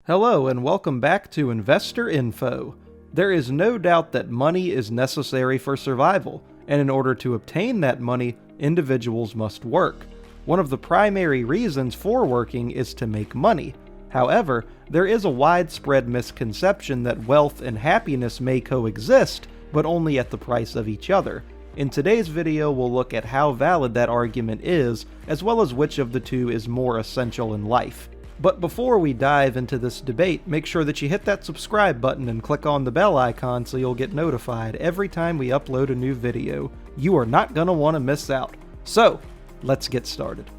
Hello and welcome back to Investor Info. There is no doubt that money is necessary for survival, and in order to obtain that money, individuals must work. One of the primary reasons for working is to make money. However, there is a widespread misconception that wealth and happiness may coexist, but only at the price of each other. In today's video, we'll look at how valid that argument is, as well as which of the two is more essential in life. But before we dive into this debate, make sure that you hit that subscribe button and click on the bell icon so you'll get notified every time we upload a new video. You are not going to want to miss out. So, let's get started.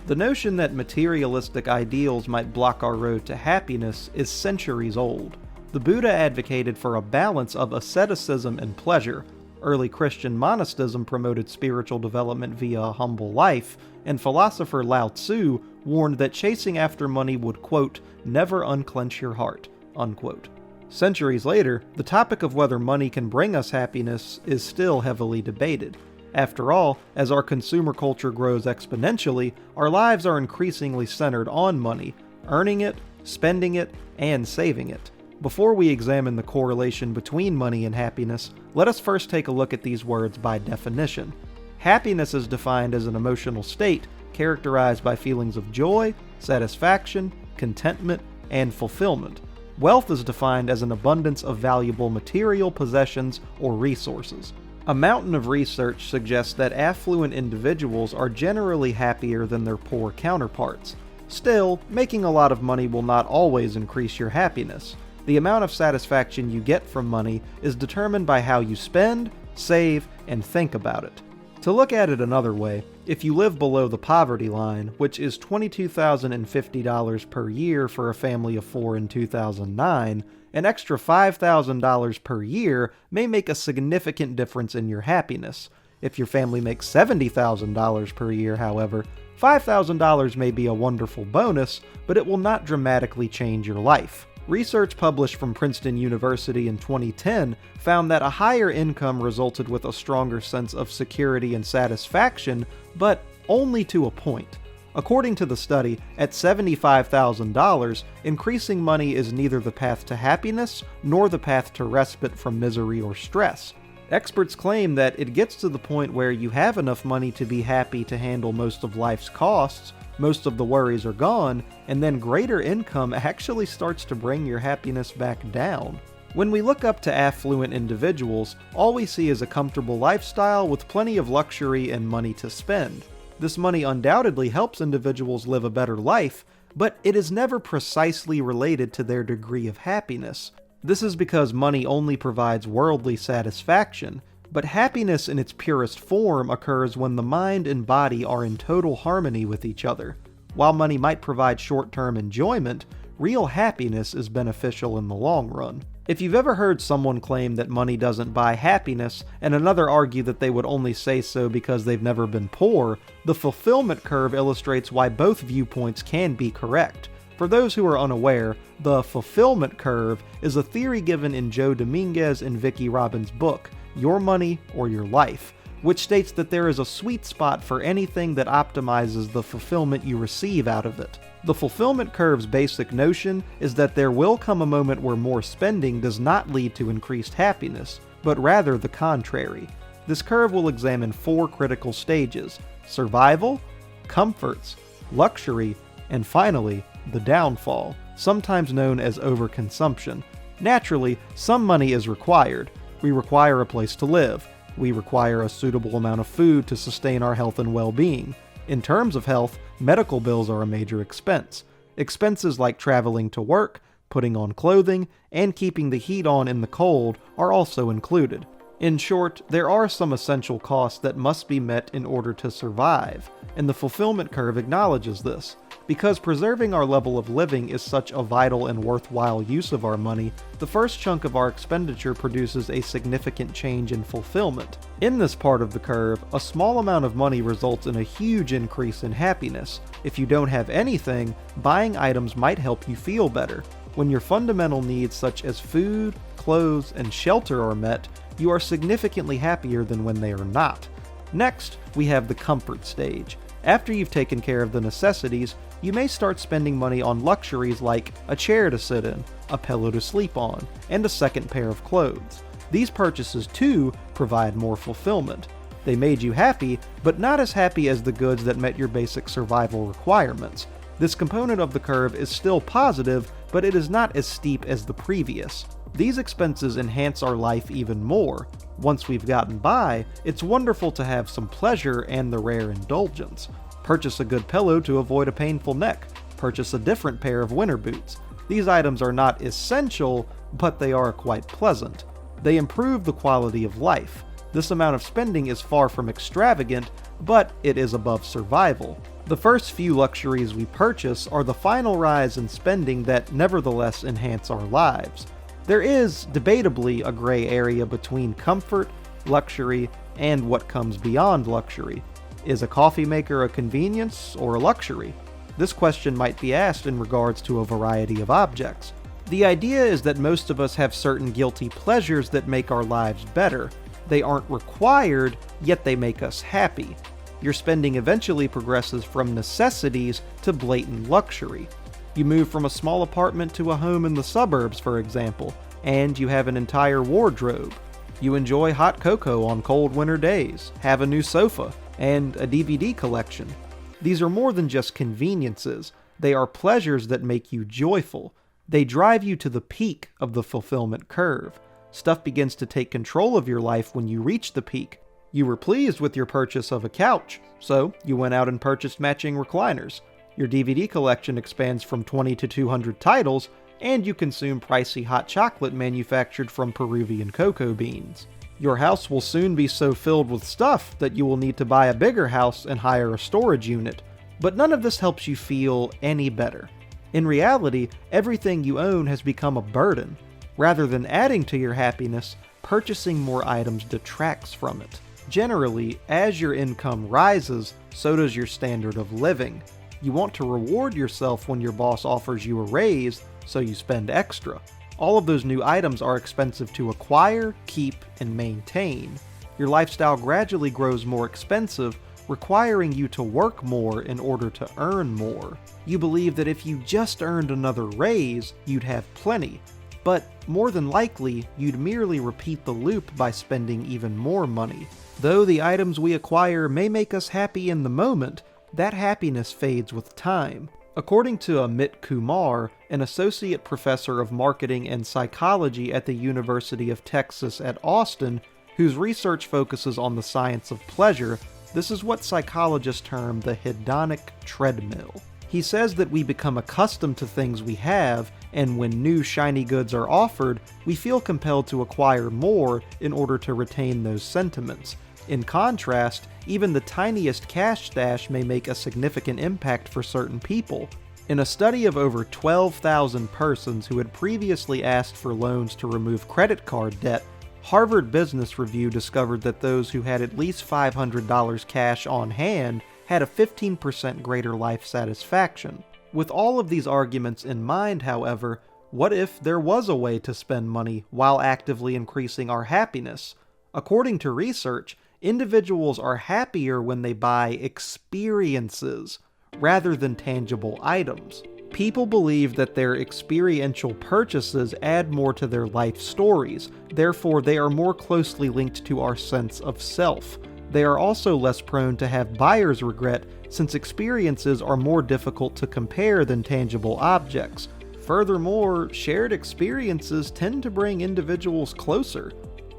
The notion that materialistic ideals might block our road to happiness is centuries old. The Buddha advocated for a balance of asceticism and pleasure. Early Christian monasticism promoted spiritual development via a humble life, and philosopher Lao Tzu warned that chasing after money would, quote, never unclench your heart, unquote. Centuries later, the topic of whether money can bring us happiness is still heavily debated. After all, as our consumer culture grows exponentially, our lives are increasingly centered on money, earning it, spending it, and saving it. Before we examine the correlation between money and happiness, let us first take a look at these words by definition. Happiness is defined as an emotional state characterized by feelings of joy, satisfaction, contentment, and fulfillment. Wealth is defined as an abundance of valuable material possessions or resources. A mountain of research suggests that affluent individuals are generally happier than their poor counterparts. Still, making a lot of money will not always increase your happiness. The amount of satisfaction you get from money is determined by how you spend, save, and think about it. To look at it another way, if you live below the poverty line, which is $22,050 per year for a family of 4 in 2009, an extra $5,000 per year may make a significant difference in your happiness. If your family makes $70,000 per year, however, $5,000 may be a wonderful bonus, but it will not dramatically change your life. Research published from Princeton University in 2010 found that a higher income resulted with a stronger sense of security and satisfaction, but only to a point. According to the study, at $75,000, increasing money is neither the path to happiness nor the path to respite from misery or stress. Experts claim that it gets to the point where you have enough money to be happy to handle most of life's costs, most of the worries are gone, and then greater income actually starts to bring your happiness back down. When we look up to affluent individuals, all we see is a comfortable lifestyle with plenty of luxury and money to spend. This money undoubtedly helps individuals live a better life, but it is never precisely related to their degree of happiness. This is because money only provides worldly satisfaction, but happiness in its purest form occurs when the mind and body are in total harmony with each other. While money might provide short-term enjoyment, real happiness is beneficial in the long run. If you've ever heard someone claim that money doesn't buy happiness, and another argue that they would only say so because they've never been poor, the fulfillment curve illustrates why both viewpoints can be correct. For those who are unaware, the fulfillment curve is a theory given in Joe Dominguez and Vicki Robbins' book, Your Money or Your Life, which states that there is a sweet spot for anything that optimizes the fulfillment you receive out of it. The fulfillment curve's basic notion is that there will come a moment where more spending does not lead to increased happiness, but rather the contrary. This curve will examine 4 critical stages: survival, comforts, luxury, and finally, the downfall, sometimes known as overconsumption. Naturally, some money is required. We require a place to live. We require a suitable amount of food to sustain our health and well-being. In terms of health, medical bills are a major expense. Expenses like traveling to work, putting on clothing, and keeping the heat on in the cold are also included. In short, there are some essential costs that must be met in order to survive, and the fulfillment curve acknowledges this. Because preserving our level of living is such a vital and worthwhile use of our money, the first chunk of our expenditure produces a significant change in fulfillment. In this part of the curve, a small amount of money results in a huge increase in happiness. If you don't have anything, buying items might help you feel better. When your fundamental needs such as food, clothes, and shelter are met, you are significantly happier than when they are not. Next, we have the comfort stage. After you've taken care of the necessities, you may start spending money on luxuries like a chair to sit in, a pillow to sleep on, and a second pair of clothes. These purchases, too, provide more fulfillment. They made you happy, but not as happy as the goods that met your basic survival requirements. This component of the curve is still positive, but it is not as steep as the previous. These expenses enhance our life even more. Once we've gotten by, it's wonderful to have some pleasure and the rare indulgence. Purchase a good pillow to avoid a painful neck. Purchase a different pair of winter boots. These items are not essential, but they are quite pleasant. They improve the quality of life. This amount of spending is far from extravagant, but it is above survival. The first few luxuries we purchase are the final rise in spending that nevertheless enhance our lives. There is, debatably, a gray area between comfort, luxury, and what comes beyond luxury. Is a coffee maker a convenience or a luxury? This question might be asked in regards to a variety of objects. The idea is that most of us have certain guilty pleasures that make our lives better. They aren't required, yet they make us happy. Your spending eventually progresses from necessities to blatant luxury. You move from a small apartment to a home in the suburbs, for example, and you have an entire wardrobe. You enjoy hot cocoa on cold winter days, have a new sofa, and a DVD collection. These are more than just conveniences. They are pleasures that make you joyful. They drive you to the peak of the fulfillment curve. Stuff begins to take control of your life when you reach the peak. You were pleased with your purchase of a couch, so you went out and purchased matching recliners. Your DVD collection expands from 20 to 200 titles, and you consume pricey hot chocolate manufactured from Peruvian cocoa beans. Your house will soon be so filled with stuff that you will need to buy a bigger house and hire a storage unit. But none of this helps you feel any better. In reality, everything you own has become a burden. Rather than adding to your happiness, purchasing more items detracts from it. Generally, as your income rises, so does your standard of living. You want to reward yourself when your boss offers you a raise, so you spend extra. All of those new items are expensive to acquire, keep, and maintain. Your lifestyle gradually grows more expensive, requiring you to work more in order to earn more. You believe that if you just earned another raise, you'd have plenty. But more than likely, you'd merely repeat the loop by spending even more money. Though the items we acquire may make us happy in the moment, that happiness fades with time. According to Amit Kumar, an associate professor of marketing and psychology at the University of Texas at Austin, whose research focuses on the science of pleasure, this is what psychologists term the hedonic treadmill. He says that we become accustomed to things we have, and when new shiny goods are offered, we feel compelled to acquire more in order to retain those sentiments. In contrast, even the tiniest cash stash may make a significant impact for certain people. In a study of over 12,000 persons who had previously asked for loans to remove credit card debt, Harvard Business Review discovered that those who had at least $500 cash on hand had a 15% greater life satisfaction. With all of these arguments in mind, however, what if there was a way to spend money while actively increasing our happiness? According to research, individuals are happier when they buy experiences rather than tangible items. People believe that their experiential purchases add more to their life stories, therefore they are more closely linked to our sense of self. They are also less prone to have buyer's regret, since experiences are more difficult to compare than tangible objects. Furthermore, shared experiences tend to bring individuals closer.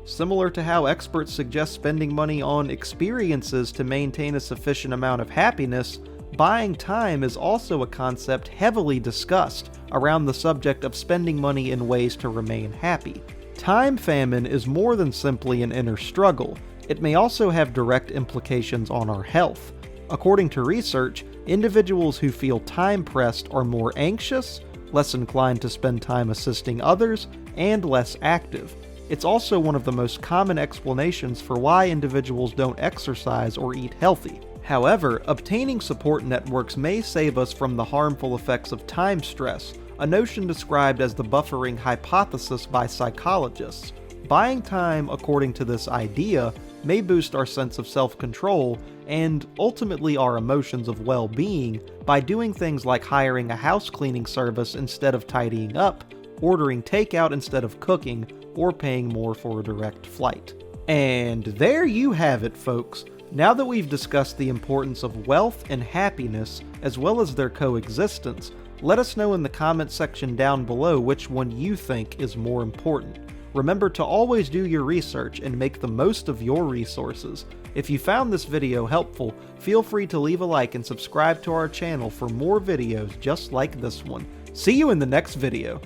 Similar to how experts suggest spending money on experiences to maintain a sufficient amount of happiness, buying time is also a concept heavily discussed around the subject of spending money in ways to remain happy. Time famine is more than simply an inner struggle. It may also have direct implications on our health. According to research, individuals who feel time-pressed are more anxious, less inclined to spend time assisting others, and less active. It's also one of the most common explanations for why individuals don't exercise or eat healthy. However, obtaining support networks may save us from the harmful effects of time stress, a notion described as the buffering hypothesis by psychologists. Buying time, according to this idea, may boost our sense of self-control and ultimately our emotions of well-being by doing things like hiring a house cleaning service instead of tidying up, ordering takeout instead of cooking, or paying more for a direct flight. And there you have it, folks. Now that we've discussed the importance of wealth and happiness, as well as their coexistence, let us know in the comments section down below which one you think is more important. Remember to always do your research and make the most of your resources. If you found this video helpful, feel free to leave a like and subscribe to our channel for more videos just like this one. See you in the next video.